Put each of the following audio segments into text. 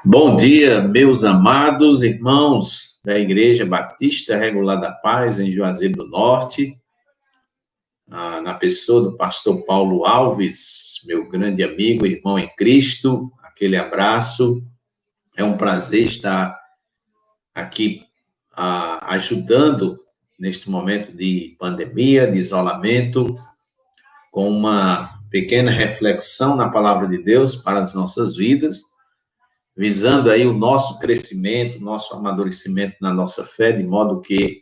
Bom dia, meus amados irmãos da Igreja Batista Regular da Paz, em Juazeiro do Norte, na pessoa do pastor Paulo Alves, meu grande amigo, irmão em Cristo, aquele abraço. É um prazer estar aqui ajudando neste momento de pandemia, de isolamento, com uma pequena reflexão na palavra de Deus para as nossas vidas, visando aí o nosso crescimento, nosso amadurecimento na nossa fé, de modo que,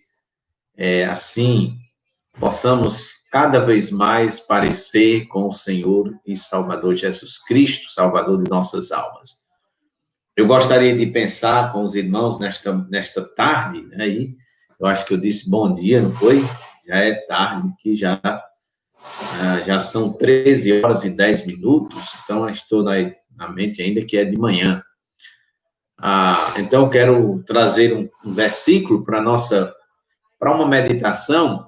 assim, possamos cada vez mais parecer com o Senhor e Salvador Jesus Cristo, Salvador de nossas almas. Eu gostaria de pensar com os irmãos nesta tarde, né, aí, eu acho que eu disse bom dia, não foi? Já é tarde, que já são 13 horas e 10 minutos, então estou na mente ainda que é de manhã. Então, quero trazer um versículo para uma meditação.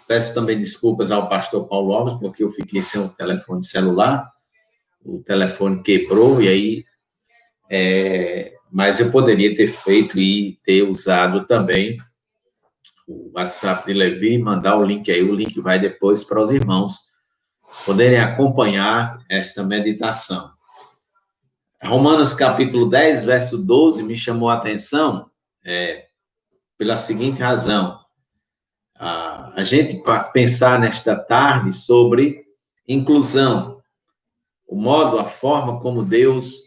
Peço também desculpas ao pastor Paulo Alves, porque eu fiquei sem o telefone celular, o telefone quebrou, e aí, mas eu poderia ter feito e ter usado também o WhatsApp de Levi, mandar o link aí, o link vai depois para os irmãos poderem acompanhar esta meditação. Romanos capítulo 10, verso 12, me chamou a atenção pela seguinte razão. A gente pensar nesta tarde sobre inclusão, o modo, a forma como Deus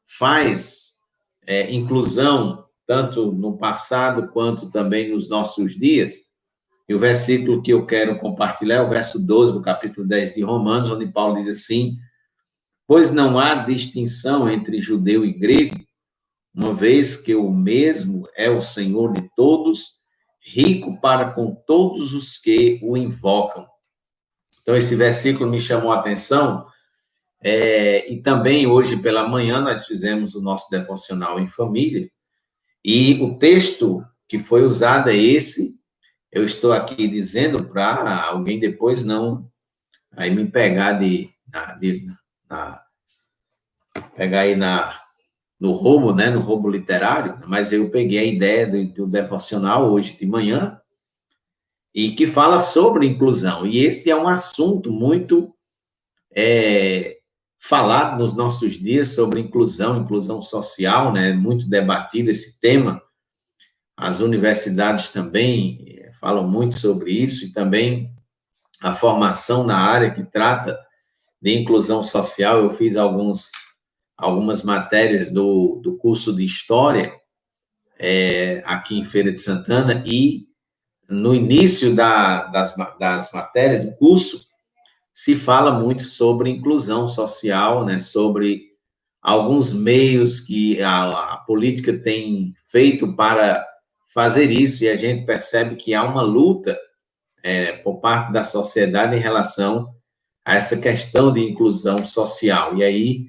faz inclusão, tanto no passado quanto também nos nossos dias. E o versículo que eu quero compartilhar é o verso 12 do capítulo 10 de Romanos, onde Paulo diz assim: pois não há distinção entre judeu e grego, uma vez que o mesmo é o Senhor de todos, rico para com todos os que o invocam. Então, esse versículo me chamou a atenção, e também hoje pela manhã nós fizemos o nosso devocional em família, e o texto que foi usado é esse. Eu estou aqui dizendo para alguém depois não aí me pegar pegar aí no roubo, né, no roubo literário, mas eu peguei a ideia do devocional hoje de manhã, e que fala sobre inclusão, e esse é um assunto muito falado nos nossos dias, sobre inclusão social, né, muito debatido esse tema. As universidades também falam muito sobre isso, e também a formação na área que trata de inclusão social. Eu fiz algumas matérias do curso de História aqui em Feira de Santana, e no início das matérias do curso se fala muito sobre inclusão social, né, sobre alguns meios que a política tem feito para fazer isso, e a gente percebe que há uma luta por parte da sociedade em relação a essa questão de inclusão social. E aí,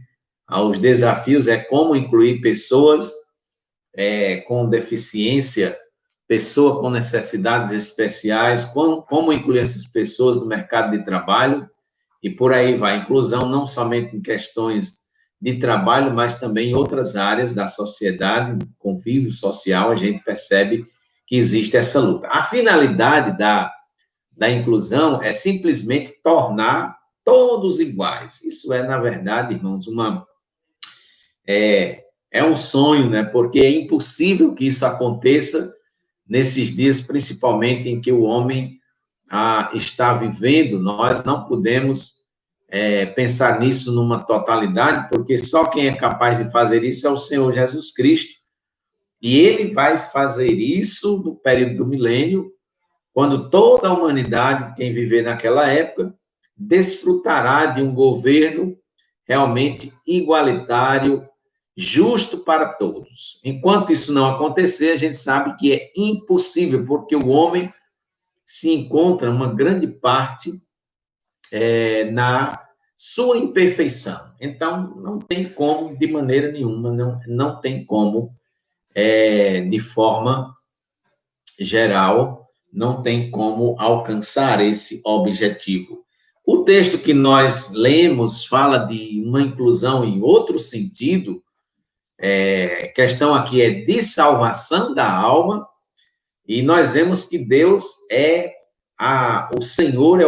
os desafios é como incluir pessoas com deficiência, pessoa com necessidades especiais, como incluir essas pessoas no mercado de trabalho, e por aí vai. Inclusão não somente em questões de trabalho, mas também em outras áreas da sociedade, convívio social, a gente percebe que existe essa luta. A finalidade da inclusão é simplesmente tornar todos iguais. Isso é, na verdade, irmãos, um sonho, né? Porque é impossível que isso aconteça nesses dias, principalmente em que o homem está vivendo. Nós não podemos pensar nisso numa totalidade, porque só quem é capaz de fazer isso é o Senhor Jesus Cristo. E ele vai fazer isso no período do milênio, quando toda a humanidade, quem viver naquela época, desfrutará de um governo realmente igualitário, justo para todos. Enquanto isso não acontecer, a gente sabe que é impossível, porque o homem se encontra, uma grande parte, na sua imperfeição. Então, não tem como, de maneira nenhuma, não tem como, de forma geral, não tem como alcançar esse objetivo. O texto que nós lemos fala de uma inclusão em outro sentido. Questão aqui é de salvação da alma, e nós vemos que Deus o Senhor,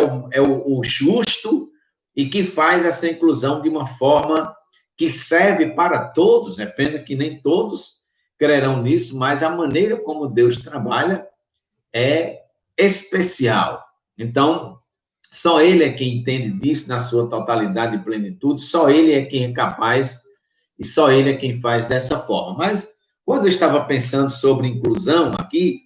o justo, e que faz essa inclusão de uma forma que serve para todos. É pena que nem todos crerão nisso, mas a maneira como Deus trabalha é especial. Então, só Ele é quem entende disso na sua totalidade e plenitude, só Ele é quem é capaz e só Ele é quem faz dessa forma. Mas, quando eu estava pensando sobre inclusão aqui,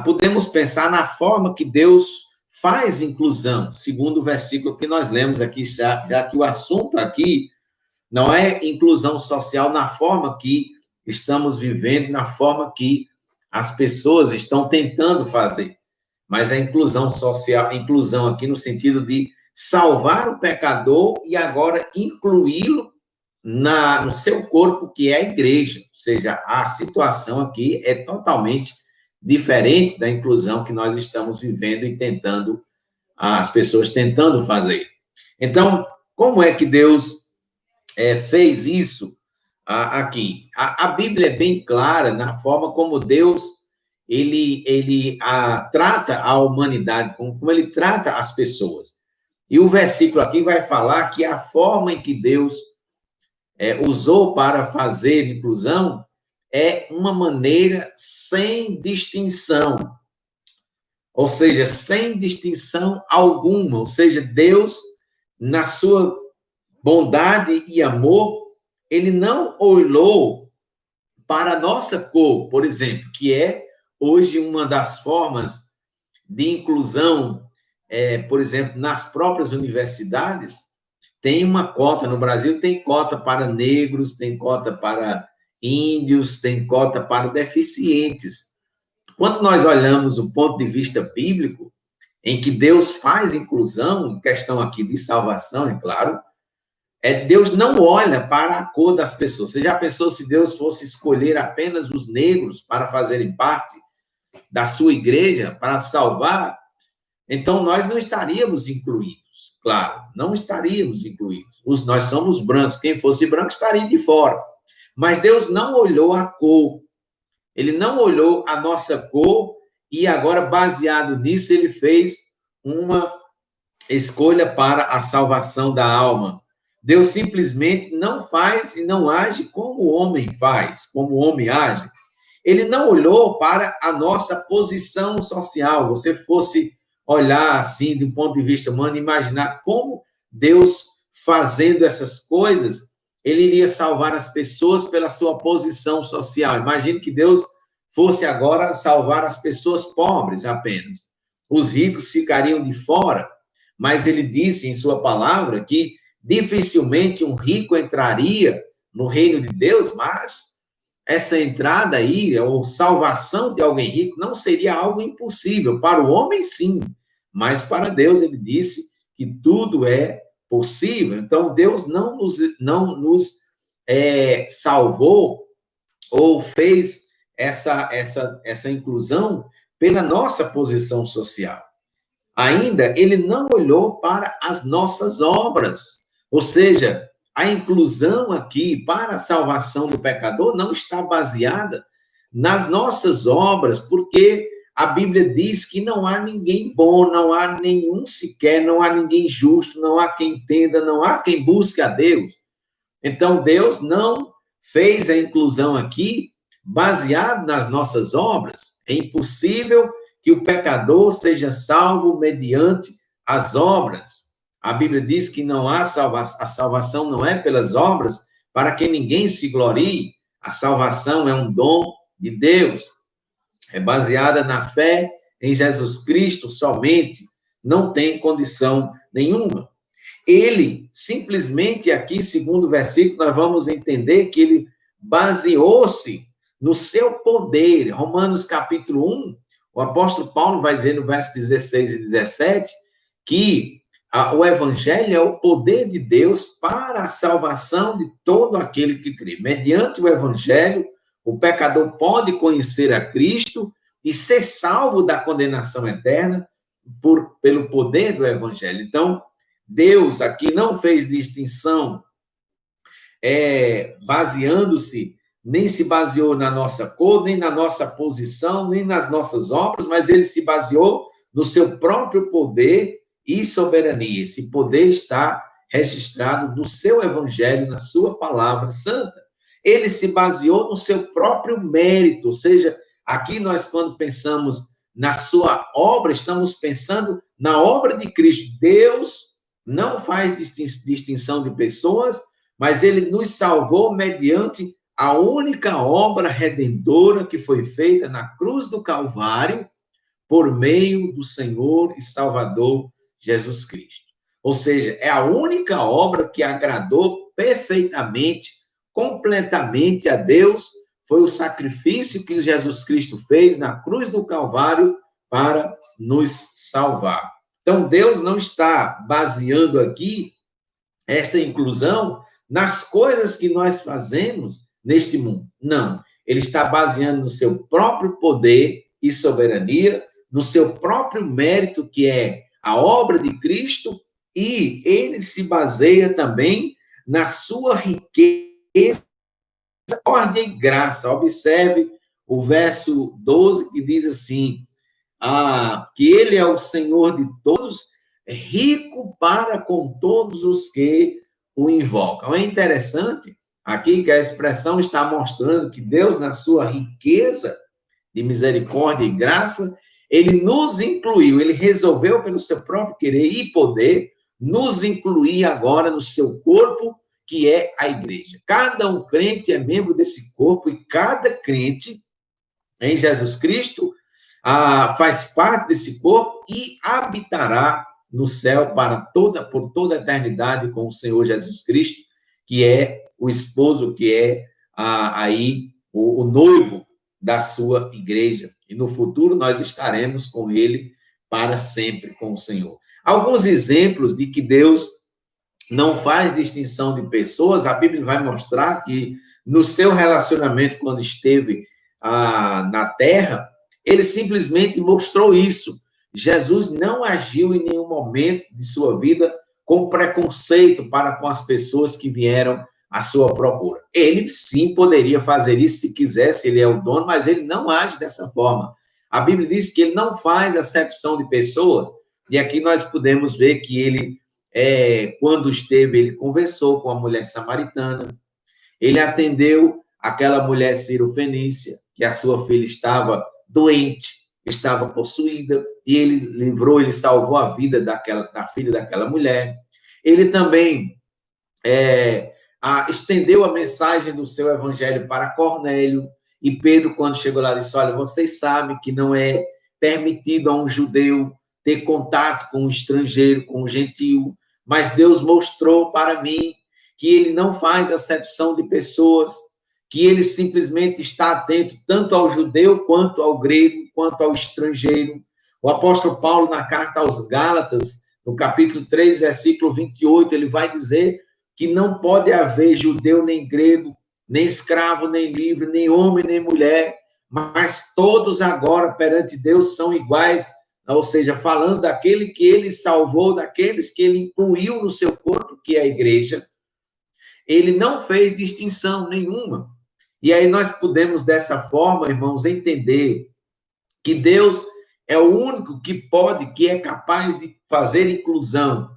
podemos pensar na forma que Deus faz inclusão, segundo o versículo que nós lemos aqui, já que o assunto aqui não é inclusão social na forma que estamos vivendo, na forma que as pessoas estão tentando fazer, mas a inclusão social, inclusão aqui no sentido de salvar o pecador e agora incluí-lo no seu corpo, que é a igreja. Ou seja, a situação aqui é totalmente diferente da inclusão que nós estamos vivendo e tentando, as pessoas tentando fazer. Então, como é que Deus fez isso aqui? A Bíblia é bem clara na forma como Deus ele trata a humanidade, como ele trata as pessoas. E o versículo aqui vai falar que a forma em que Deus usou para fazer inclusão é uma maneira sem distinção, ou seja, sem distinção alguma. Ou seja, Deus, na sua bondade e amor, ele não olhou para a nossa cor, por exemplo, que é hoje uma das formas de inclusão, por exemplo, nas próprias universidades. Tem uma cota, no Brasil tem cota para negros, tem cota para índios, tem cota para deficientes. Quando nós olhamos o ponto de vista bíblico, em que Deus faz inclusão, em questão aqui de salvação, é claro, Deus não olha para a cor das pessoas. Você já pensou se Deus fosse escolher apenas os negros para fazerem parte da sua igreja, para salvar? Então, nós não estaríamos incluídos. Claro, não estaríamos incluídos. Nós somos brancos. Quem fosse branco estaria de fora. Mas Deus não olhou a cor. Ele não olhou a nossa cor e agora, baseado nisso, ele fez uma escolha para a salvação da alma. Deus simplesmente não faz e não age como o homem faz, como o homem age. Ele não olhou para a nossa posição social. Você fosse olhar assim, do ponto de vista humano, imaginar como Deus, fazendo essas coisas, ele iria salvar as pessoas pela sua posição social. Imagine que Deus fosse agora salvar as pessoas pobres apenas. Os ricos ficariam de fora, mas ele disse em sua palavra que dificilmente um rico entraria no reino de Deus, mas essa entrada aí, ou salvação de alguém rico, não seria algo impossível. Para o homem, sim, mas para Deus, ele disse que tudo é possível. Então, Deus não nos salvou ou fez essa inclusão pela nossa posição social. Ainda, ele não olhou para as nossas obras. Ou seja, a inclusão aqui para a salvação do pecador não está baseada nas nossas obras, porque a Bíblia diz que não há ninguém bom, não há nenhum sequer, não há ninguém justo, não há quem entenda, não há quem busque a Deus. Então, Deus não fez a inclusão aqui baseado nas nossas obras. É impossível que o pecador seja salvo mediante as obras. A Bíblia diz que não há a salvação não é pelas obras, para que ninguém se glorie. A salvação é um dom de Deus. É baseada na fé em Jesus Cristo somente, não tem condição nenhuma. Ele, simplesmente aqui, segundo o versículo, nós vamos entender que ele baseou-se no seu poder. Romanos capítulo 1, o apóstolo Paulo vai dizer no verso 16 e 17 que o evangelho é o poder de Deus para a salvação de todo aquele que crê. Mediante o evangelho, o pecador pode conhecer a Cristo e ser salvo da condenação eterna pelo poder do evangelho. Então, Deus aqui não fez distinção baseando-se, nem se baseou na nossa cor, nem na nossa posição, nem nas nossas obras, mas ele se baseou no seu próprio poder e soberania. Esse poder está registrado no seu evangelho, na sua palavra santa. Ele se baseou no seu próprio mérito, ou seja, aqui nós, quando pensamos na sua obra, estamos pensando na obra de Cristo. Deus não faz distinção de pessoas, mas ele nos salvou mediante a única obra redentora que foi feita na cruz do Calvário, por meio do Senhor e Salvador Jesus Cristo. Ou seja, é a única obra que agradou perfeitamente, completamente a Deus, foi o sacrifício que Jesus Cristo fez na cruz do Calvário para nos salvar. Então, Deus não está baseando aqui esta inclusão nas coisas que nós fazemos neste mundo. Não. Ele está baseando no seu próprio poder e soberania, no seu próprio mérito, que é a obra de Cristo, e ele se baseia também na sua riqueza, ordem e graça. Observe o verso 12, que diz assim, que ele é o Senhor de todos, rico para com todos os que o invocam. É interessante aqui que a expressão está mostrando que Deus, na sua riqueza de misericórdia e graça, ele nos incluiu, ele resolveu pelo seu próprio querer e poder nos incluir agora no seu corpo, que é a igreja. Cada um crente é membro desse corpo e cada crente em Jesus Cristo faz parte desse corpo e habitará no céu por toda a eternidade com o Senhor Jesus Cristo, que é o esposo, que é o noivo da sua igreja. E no futuro nós estaremos com ele para sempre com o Senhor. Alguns exemplos de que Deus não faz distinção de pessoas, a Bíblia vai mostrar que no seu relacionamento, quando esteve na terra, ele simplesmente mostrou isso. Jesus não agiu em nenhum momento de sua vida com preconceito para com as pessoas que vieram à sua procura. Ele, sim, poderia fazer isso se quisesse, ele é o dono, mas ele não age dessa forma. A Bíblia diz que ele não faz acepção de pessoas, e aqui nós podemos ver que ele, quando esteve, ele conversou com a mulher samaritana, ele atendeu aquela mulher cirofenícia, que a sua filha estava doente, estava possuída, e ele livrou, ele salvou a vida da filha daquela mulher. Ele também estendeu a mensagem do seu evangelho para Cornélio, e Pedro, quando chegou lá, disse, olha, vocês sabem que não é permitido a um judeu ter contato com um estrangeiro, com um gentio, mas Deus mostrou para mim que ele não faz acepção de pessoas, que ele simplesmente está atento tanto ao judeu, quanto ao grego, quanto ao estrangeiro. O apóstolo Paulo, na carta aos Gálatas, no capítulo 3, versículo 28, ele vai dizer que não pode haver judeu nem grego, nem escravo, nem livre, nem homem, nem mulher, mas todos agora perante Deus são iguais, ou seja, falando daquele que ele salvou, daqueles que ele incluiu no seu corpo, que é a igreja. Ele não fez distinção nenhuma. E aí nós podemos, dessa forma, irmãos, entender que Deus é o único que pode, que é capaz de fazer inclusão,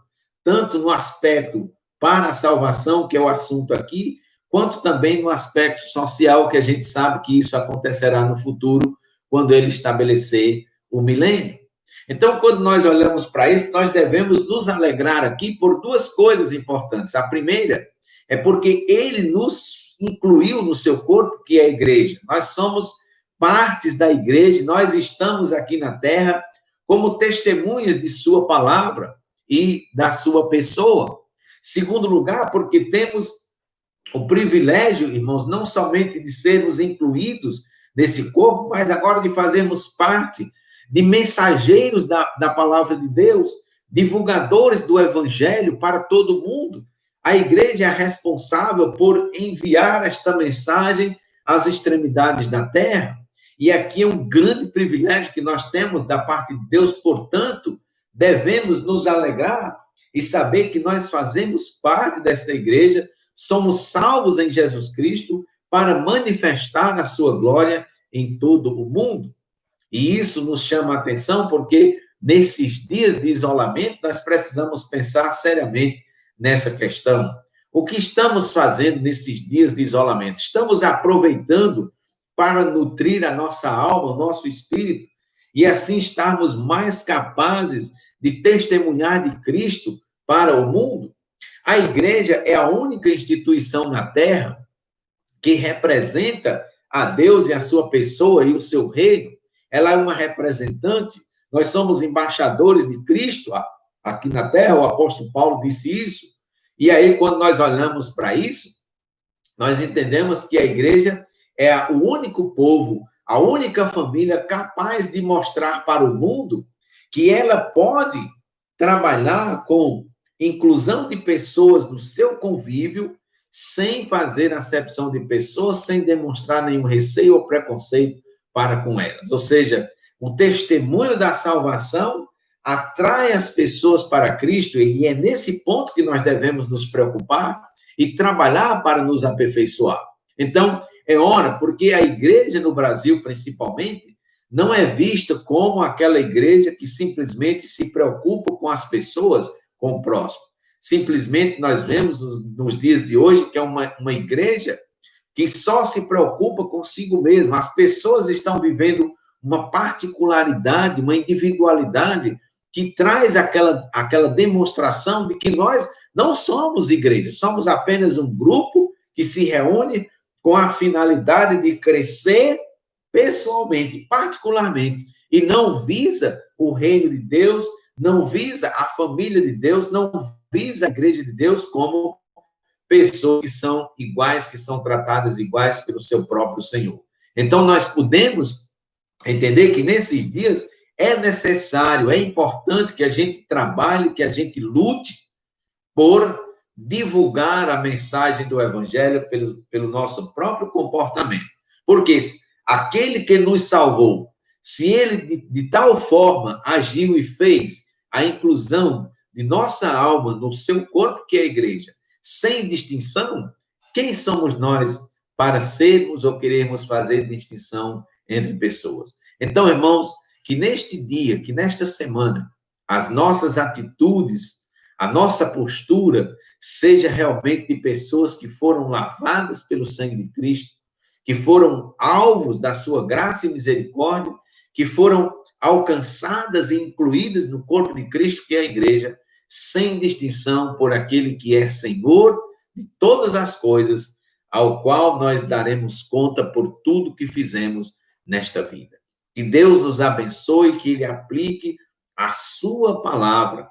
tanto no aspecto para a salvação, que é o assunto aqui, quanto também no aspecto social, que a gente sabe que isso acontecerá no futuro, quando ele estabelecer o milênio. Então, quando nós olhamos para isso, nós devemos nos alegrar aqui por duas coisas importantes. A primeira é porque ele nos incluiu no seu corpo, que é a igreja. Nós somos partes da igreja, nós estamos aqui na terra como testemunhas de sua palavra e da sua pessoa. Segundo lugar, porque temos o privilégio, irmãos, não somente de sermos incluídos nesse corpo, mas agora de fazermos parte de mensageiros da palavra de Deus, divulgadores do evangelho para todo mundo. A igreja é responsável por enviar esta mensagem às extremidades da terra. E aqui é um grande privilégio que nós temos da parte de Deus, portanto, devemos nos alegrar e saber que nós fazemos parte desta igreja, somos salvos em Jesus Cristo para manifestar a sua glória em todo o mundo. E isso nos chama a atenção porque nesses dias de isolamento nós precisamos pensar seriamente nessa questão. O que estamos fazendo nesses dias de isolamento? Estamos aproveitando para nutrir a nossa alma, o nosso espírito, e assim estarmos mais capazes de testemunhar de Cristo para o mundo? A igreja é a única instituição na Terra que representa a Deus e a sua pessoa e o seu reino. Ela é uma representante, nós somos embaixadores de Cristo aqui na Terra, o apóstolo Paulo disse isso, e aí quando nós olhamos para isso, nós entendemos que a igreja é o único povo, a única família capaz de mostrar para o mundo que ela pode trabalhar com inclusão de pessoas no seu convívio, sem fazer acepção de pessoas, sem demonstrar nenhum receio ou preconceito para com elas. Ou seja, o testemunho da salvação atrai as pessoas para Cristo, e é nesse ponto que nós devemos nos preocupar e trabalhar para nos aperfeiçoar. Então, é hora, porque a igreja no Brasil, principalmente, não é vista como aquela igreja que simplesmente se preocupa com as pessoas, com o próximo. Simplesmente nós vemos nos dias de hoje que é uma igreja que só se preocupa consigo mesma. As pessoas estão vivendo uma particularidade, uma individualidade que traz aquela demonstração de que nós não somos igreja, somos apenas um grupo que se reúne com a finalidade de crescer pessoalmente, particularmente, e não visa o reino de Deus, não visa a família de Deus, não visa a igreja de Deus como pessoas que são iguais, que são tratadas iguais pelo seu próprio Senhor. Então, nós podemos entender que nesses dias é necessário, é importante que a gente trabalhe, que a gente lute por divulgar a mensagem do Evangelho pelo nosso próprio comportamento. Porque aquele que nos salvou, se ele de tal forma agiu e fez a inclusão de nossa alma no seu corpo, que é a igreja, sem distinção, quem somos nós para sermos ou querermos fazer distinção entre pessoas? Então, irmãos, que neste dia, que nesta semana, as nossas atitudes, a nossa postura seja realmente de pessoas que foram lavadas pelo sangue de Cristo, que foram alvos da sua graça e misericórdia, que foram alcançadas e incluídas no corpo de Cristo, que é a igreja, sem distinção por aquele que é Senhor de todas as coisas, ao qual nós daremos conta por tudo que fizemos nesta vida. Que Deus nos abençoe, que Ele aplique a sua palavra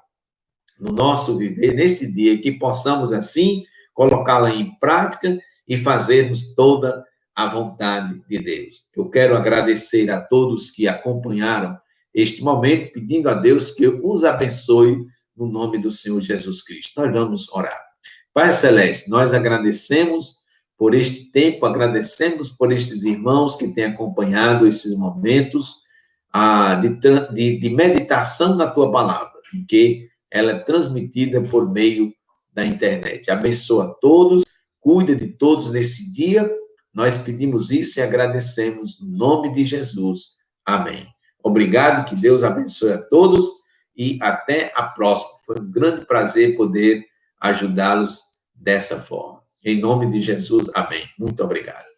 no nosso viver neste dia, que possamos, assim, colocá-la em prática e fazermos toda a vontade de Deus. Eu quero agradecer a todos que acompanharam este momento, pedindo a Deus que os abençoe no nome do Senhor Jesus Cristo. Nós vamos orar. Pai Celeste, nós agradecemos por este tempo, agradecemos por estes irmãos que têm acompanhado esses momentos de meditação na Tua palavra, porque ela é transmitida por meio da internet. Abençoa a todos, cuida de todos nesse dia. Nós pedimos isso e agradecemos no nome de Jesus. Amém. Obrigado, que Deus abençoe a todos e até a próxima. Foi um grande prazer poder ajudá-los dessa forma. Em nome de Jesus, amém. Muito obrigado.